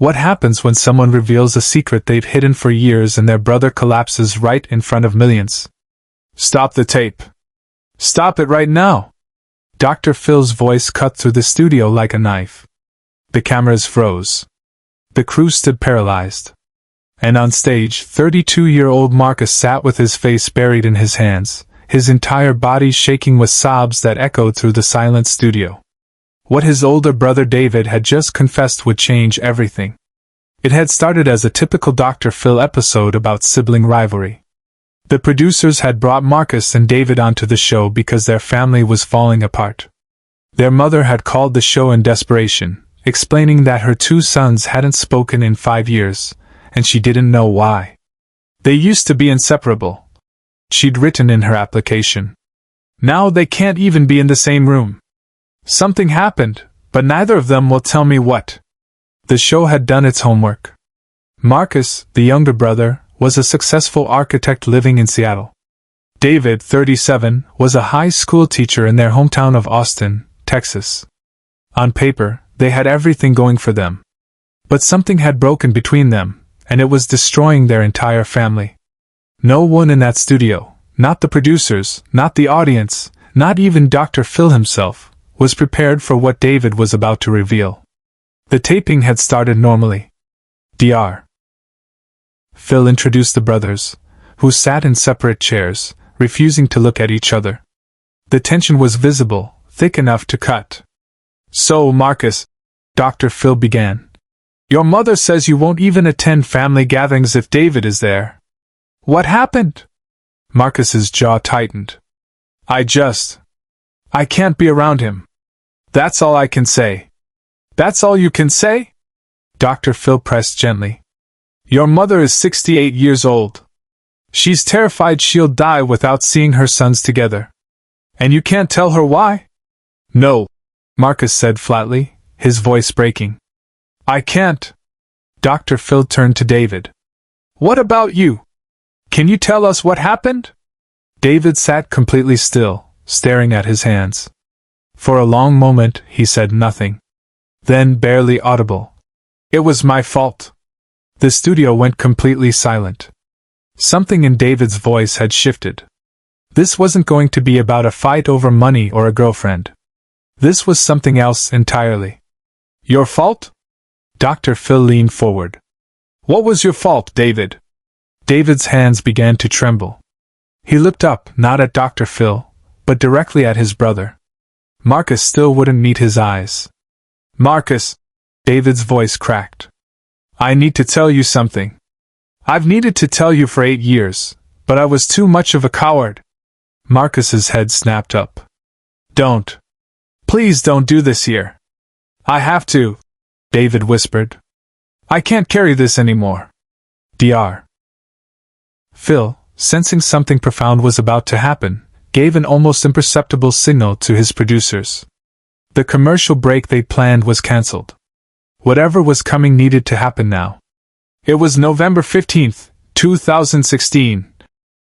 What happens when someone reveals a secret they've hidden for years and their brother collapses right in front of millions? Stop the tape. Stop it right now. Dr. Phil's voice cut through the studio like a knife. The cameras froze. The crew stood paralyzed. And on stage, 32-year-old Marcus sat with his face buried in his hands, his entire body shaking with sobs that echoed through the silent studio. What his older brother David had just confessed would change everything. It had started as a typical Dr. Phil episode about sibling rivalry. The producers had brought Marcus and David onto the show because their family was falling apart. Their mother had called the show in desperation, explaining that her two sons hadn't spoken in 5 years, and she didn't know why. They used to be inseparable. She'd written in her application. Now they can't even be in the same room. Something happened, but neither of them will tell me what. The show had done its homework. Marcus, the younger brother, was a successful architect living in Seattle. David, 37, was a high school teacher in their hometown of Austin, Texas. On paper, they had everything going for them. But something had broken between them, and it was destroying their entire family. No one in that studio, not the producers, not the audience, not even Dr. Phil himself, was prepared for what David was about to reveal. The taping had started normally. Dr. Phil introduced the brothers, who sat in separate chairs, refusing to look at each other. The tension was visible, thick enough to cut. So, Marcus, Dr. Phil began. Your mother says you won't even attend family gatherings if David is there. What happened? Marcus's jaw tightened. I can't be around him. That's all I can say. That's all you can say? Dr. Phil pressed gently. Your mother is 68 years old. She's terrified she'll die without seeing her sons together. And you can't tell her why? No, Marcus said flatly, his voice breaking. I can't. Dr. Phil turned to David. What about you? Can you tell us what happened? David sat completely still, staring at his hands. For a long moment, he said nothing. Then, barely audible. It was my fault. The studio went completely silent. Something in David's voice had shifted. This wasn't going to be about a fight over money or a girlfriend. This was something else entirely. Your fault? Dr. Phil leaned forward. What was your fault, David? David's hands began to tremble. He looked up, not at Dr. Phil, but directly at his brother. Marcus still wouldn't meet his eyes. Marcus, David's voice cracked. I need to tell you something. I've needed to tell you for 8 years, but I was too much of a coward. Marcus's head snapped up. Don't. Please don't do this here. I have to, David whispered. I can't carry this anymore. Dr. Phil, sensing something profound was about to happen, gave an almost imperceptible signal to his producers. The commercial break they planned was cancelled. Whatever was coming needed to happen now. It was November 15th, 2016.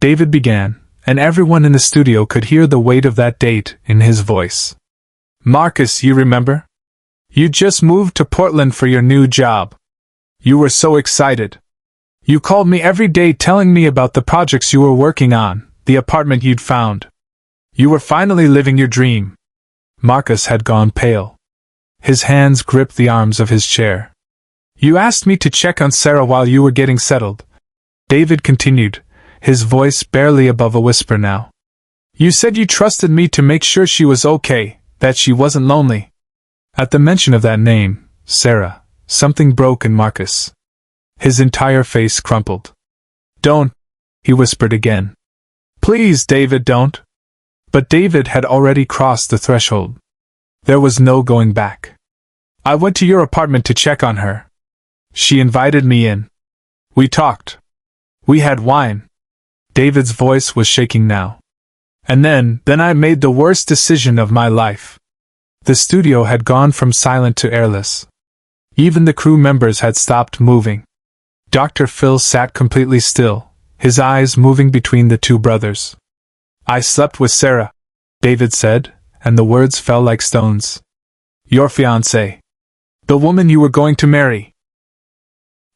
David began, and everyone in the studio could hear the weight of that date in his voice. Marcus, you remember? You just moved to Portland for your new job. You were so excited. You called me every day telling me about the projects you were working on, the apartment you'd found. You were finally living your dream. Marcus had gone pale. His hands gripped the arms of his chair. You asked me to check on Sarah while you were getting settled. David continued, his voice barely above a whisper now. You said you trusted me to make sure she was okay, that she wasn't lonely. At the mention of that name, Sarah, something broke in Marcus. His entire face crumpled. Don't, he whispered again. Please, David, don't. But David had already crossed the threshold. There was no going back. I went to your apartment to check on her. She invited me in. We talked. We had wine. David's voice was shaking now. And then I made the worst decision of my life. The studio had gone from silent to airless. Even the crew members had stopped moving. Dr. Phil sat completely still, his eyes moving between the two brothers. I slept with Sarah, David said, and the words fell like stones. Your fiancée. The woman you were going to marry.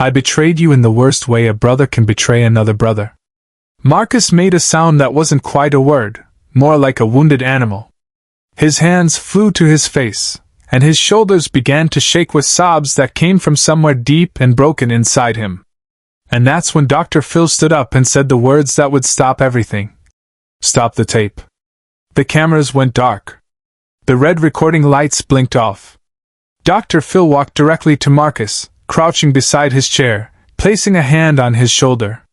I betrayed you in the worst way a brother can betray another brother. Marcus made a sound that wasn't quite a word, more like a wounded animal. His hands flew to his face, and his shoulders began to shake with sobs that came from somewhere deep and broken inside him. And that's when Dr. Phil stood up and said the words that would stop everything. Stop the tape. The cameras went dark. The red recording lights blinked off. Dr. Phil walked directly to Marcus, crouching beside his chair, placing a hand on his shoulder.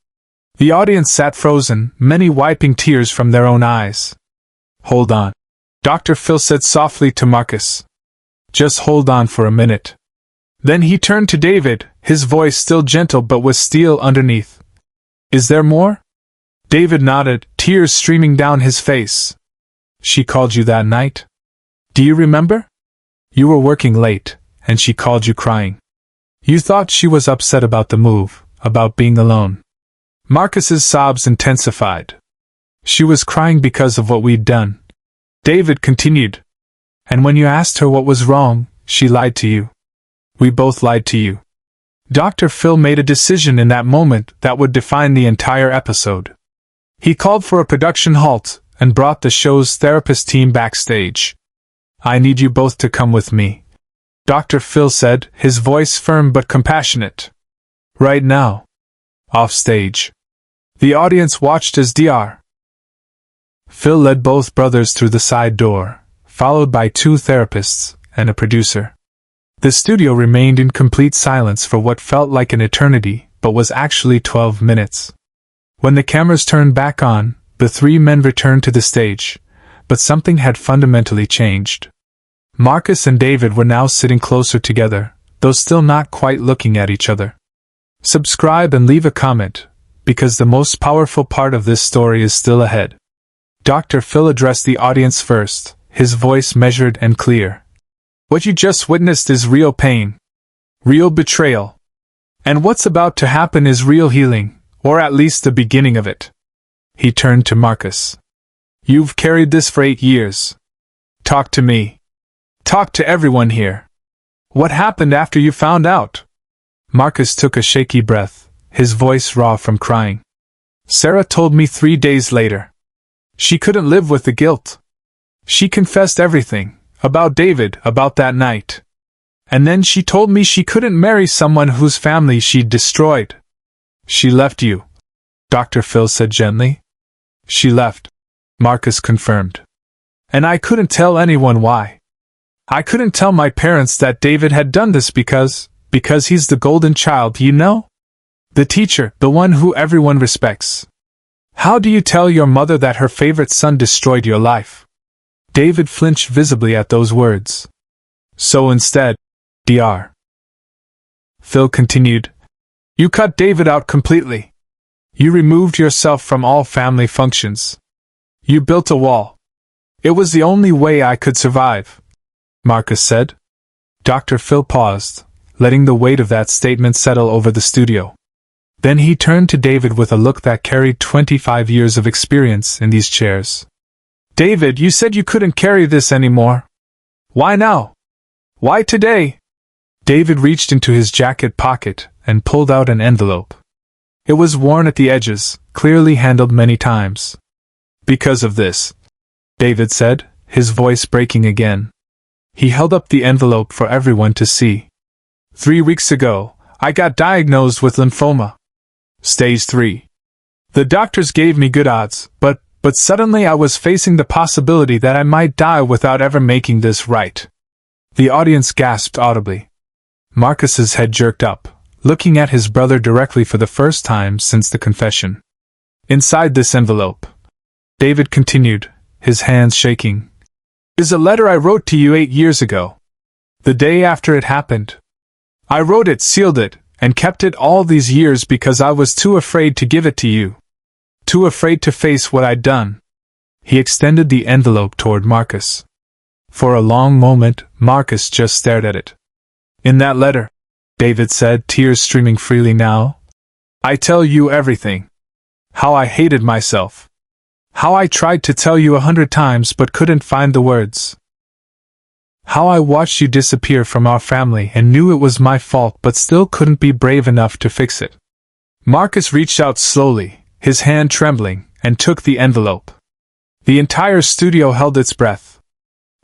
The audience sat frozen, many wiping tears from their own eyes. Hold on. Dr. Phil said softly to Marcus. Just hold on for a minute. Then he turned to David, his voice still gentle but with steel underneath. Is there more? David nodded, tears streaming down his face. She called you that night? Do you remember? You were working late, and she called you crying. You thought she was upset about the move, about being alone. Marcus's sobs intensified. She was crying because of what we'd done. David continued. And when you asked her what was wrong, she lied to you. We both lied to you. Dr. Phil made a decision in that moment that would define the entire episode. He called for a production halt and brought the show's therapist team backstage. I need you both to come with me, Dr. Phil said, his voice firm but compassionate. Right now. Off stage. The audience watched as Dr. Phil led both brothers through the side door, followed by two therapists and a producer. The studio remained in complete silence for what felt like an eternity, but was actually 12 minutes. When the cameras turned back on, the three men returned to the stage, but something had fundamentally changed. Marcus and David were now sitting closer together, though still not quite looking at each other. Subscribe and leave a comment, because the most powerful part of this story is still ahead. Dr. Phil addressed the audience first, his voice measured and clear. What you just witnessed is real pain. Real betrayal. And what's about to happen is real healing, or at least the beginning of it. He turned to Marcus. You've carried this for 8 years. Talk to me. Talk to everyone here. What happened after you found out? Marcus took a shaky breath, his voice raw from crying. Sarah told me 3 days later. She couldn't live with the guilt. She confessed everything, about David, about that night. And then she told me she couldn't marry someone whose family she'd destroyed. She left you, Dr. Phil said gently. She left, Marcus confirmed. And I couldn't tell anyone why. I couldn't tell my parents that David had done this because he's the golden child, you know? The teacher, the one who everyone respects. How do you tell your mother that her favorite son destroyed your life? David flinched visibly at those words. So instead, Dr. Phil continued, you cut David out completely. You removed yourself from all family functions. You built a wall. It was the only way I could survive, Marcus said. Dr. Phil paused, letting the weight of that statement settle over the studio. Then he turned to David with a look that carried 25 years of experience in these chairs. David, you said you couldn't carry this anymore. Why now? Why today? David reached into his jacket pocket and pulled out an envelope. It was worn at the edges, clearly handled many times. Because of this, David said, his voice breaking again. He held up the envelope for everyone to see. 3 weeks ago, I got diagnosed with lymphoma. Stage 3. The doctors gave me good odds, but suddenly I was facing the possibility that I might die without ever making this right. The audience gasped audibly. Marcus's head jerked up, looking at his brother directly for the first time since the confession. Inside this envelope, David continued, his hands shaking, is a letter I wrote to you 8 years ago. The day after it happened. I wrote it, sealed it, and kept it all these years because I was too afraid to give it to you. Too afraid to face what I'd done. He extended the envelope toward Marcus. For a long moment, Marcus just stared at it. In that letter, David said, tears streaming freely now, I tell you everything. How I hated myself. How I tried to tell you 100 times but couldn't find the words. How I watched you disappear from our family and knew it was my fault but still couldn't be brave enough to fix it. Marcus reached out slowly, his hand trembling, and took the envelope. The entire studio held its breath.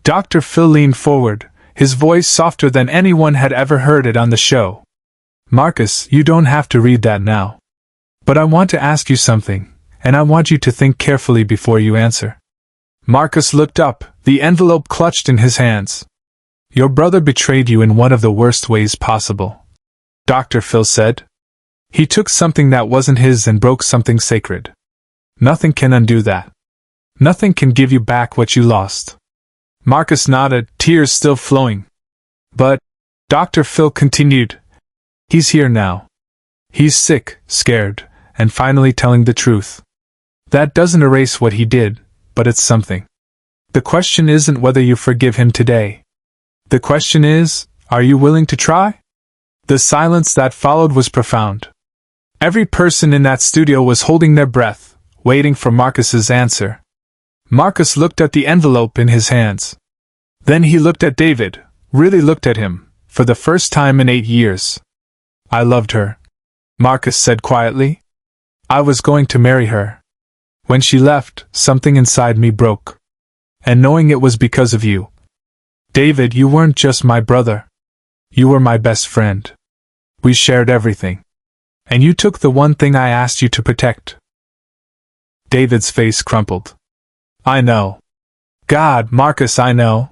Dr. Phil leaned forward, his voice softer than anyone had ever heard it on the show. Marcus, you don't have to read that now. But I want to ask you something, and I want you to think carefully before you answer. Marcus looked up, the envelope clutched in his hands. Your brother betrayed you in one of the worst ways possible, Dr. Phil said. He took something that wasn't his and broke something sacred. Nothing can undo that. Nothing can give you back what you lost. Marcus nodded, tears still flowing. But, Dr. Phil continued, he's here now. He's sick, scared, and finally telling the truth. That doesn't erase what he did, but it's something. The question isn't whether you forgive him today. The question is, are you willing to try? The silence that followed was profound. Every person in that studio was holding their breath, waiting for Marcus's answer. Marcus looked at the envelope in his hands. Then he looked at David, really looked at him, for the first time in 8 years. I loved her, Marcus said quietly. I was going to marry her. When she left, something inside me broke. And knowing it was because of you. David, you weren't just my brother. You were my best friend. We shared everything. And you took the one thing I asked you to protect. David's face crumpled. I know. God, Marcus, I know.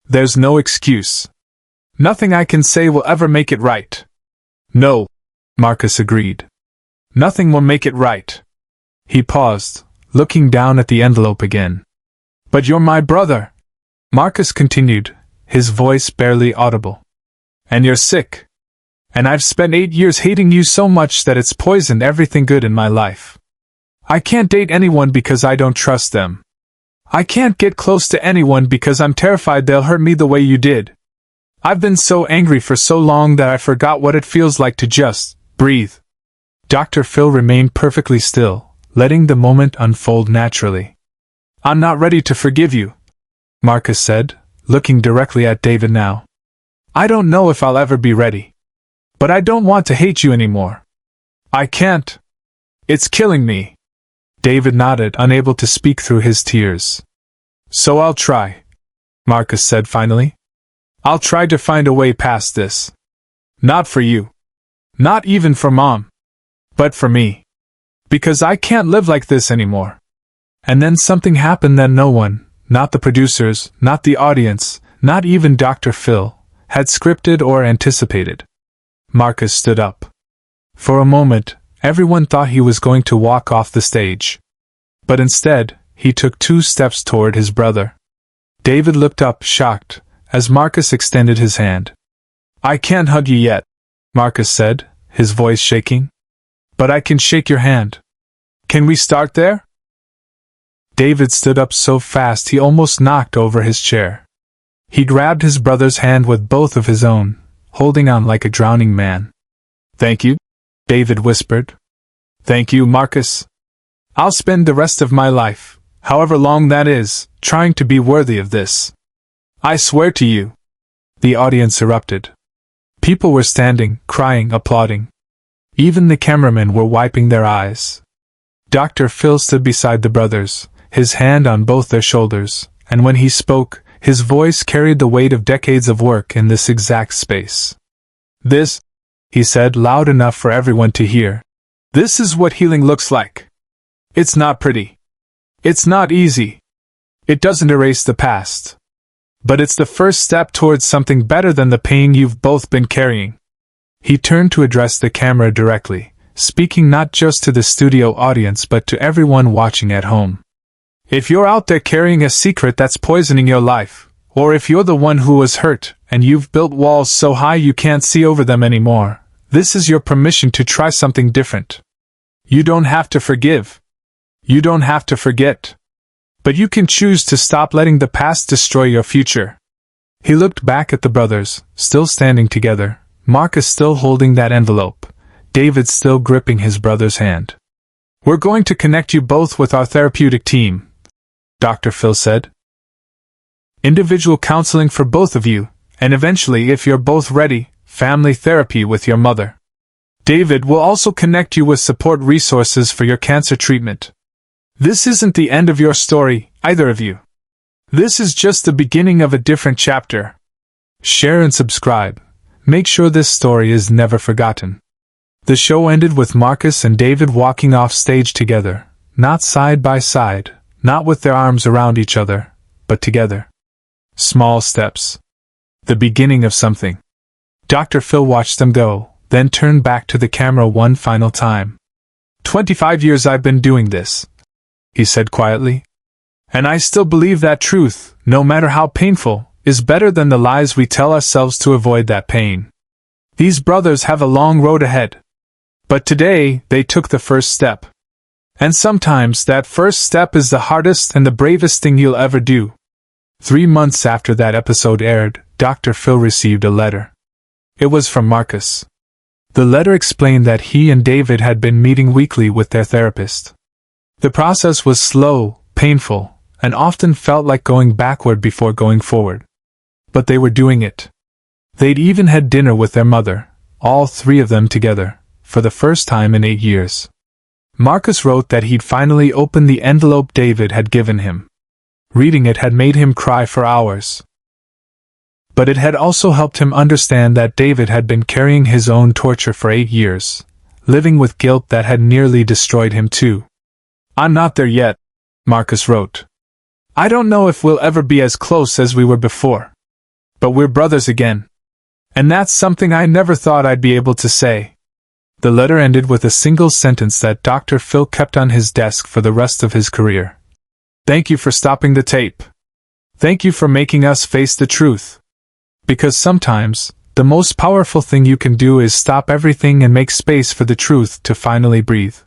There's no excuse. Nothing I can say will ever make it right. No, Marcus agreed. Nothing will make it right. He paused, looking down at the envelope again. But you're my brother, Marcus continued, his voice barely audible. And you're sick. And I've spent 8 years hating you so much that it's poisoned everything good in my life. I can't date anyone because I don't trust them. I can't get close to anyone because I'm terrified they'll hurt me the way you did. I've been so angry for so long that I forgot what it feels like to just breathe. Dr. Phil remained perfectly still, letting the moment unfold naturally. I'm not ready to forgive you, Marcus said, looking directly at David now. I don't know if I'll ever be ready. But I don't want to hate you anymore. I can't. It's killing me. David nodded, unable to speak through his tears. So I'll try, Marcus said finally. I'll try to find a way past this. Not for you. Not even for Mom. But for me. Because I can't live like this anymore. And then something happened that no one, not the producers, not the audience, not even Dr. Phil, had scripted or anticipated. Marcus stood up. For a moment, everyone thought he was going to walk off the stage. But instead, he took 2 steps toward his brother. David looked up, shocked, as Marcus extended his hand. I can't hug you yet, Marcus said, his voice shaking. But I can shake your hand. Can we start there? David stood up so fast he almost knocked over his chair. He grabbed his brother's hand with both of his own, holding on like a drowning man. Thank you, David whispered. Thank you, Marcus. I'll spend the rest of my life, however long that is, trying to be worthy of this. I swear to you. The audience erupted. People were standing, crying, applauding. Even the cameramen were wiping their eyes. Dr. Phil stood beside the brothers, his hand on both their shoulders, and when he spoke, his voice carried the weight of decades of work in this exact space. This, he said loud enough for everyone to hear, this is what healing looks like. It's not pretty. It's not easy. It doesn't erase the past. But it's the first step towards something better than the pain you've both been carrying. He turned to address the camera directly, speaking not just to the studio audience but to everyone watching at home. If you're out there carrying a secret that's poisoning your life, or if you're the one who was hurt and you've built walls so high you can't see over them anymore, this is your permission to try something different. You don't have to forgive. You don't have to forget. But you can choose to stop letting the past destroy your future. He looked back at the brothers, still standing together, Marcus still holding that envelope, David still gripping his brother's hand. We're going to connect you both with our therapeutic team, Dr. Phil said. individual counseling for both of you, and eventually, if you're both ready, family therapy with your mother. David will also connect you with support resources for your cancer treatment. This isn't the end of your story, either of you. This is just the beginning of a different chapter. Share and subscribe. Make sure this story is never forgotten. The show ended with Marcus and David walking off stage together, not side by side, not with their arms around each other, but together. Small steps. The beginning of something. Dr. Phil watched them go, then turned back to the camera one final time. 25 years I've been doing this, he said quietly. And I still believe that truth, no matter how painful, is better than the lies we tell ourselves to avoid that pain. These brothers have a long road ahead. But today, they took the first step. And sometimes that first step is the hardest and the bravest thing you'll ever do. 3 months after that episode aired, Dr. Phil received a letter. It was from Marcus. The letter explained that he and David had been meeting weekly with their therapist. The process was slow, painful, and often felt like going backward before going forward. But they were doing it. They'd even had dinner with their mother, all 3 of them together, for the first time in 8 years. Marcus wrote that he'd finally opened the envelope David had given him. Reading it had made him cry for hours. But it had also helped him understand that David had been carrying his own torture for 8 years, living with guilt that had nearly destroyed him too. I'm not there yet, Marcus wrote. I don't know if we'll ever be as close as we were before. But we're brothers again. And that's something I never thought I'd be able to say. The letter ended with a single sentence that Dr. Phil kept on his desk for the rest of his career. Thank you for stopping the tape. Thank you for making us face the truth. Because sometimes, the most powerful thing you can do is stop everything and make space for the truth to finally breathe.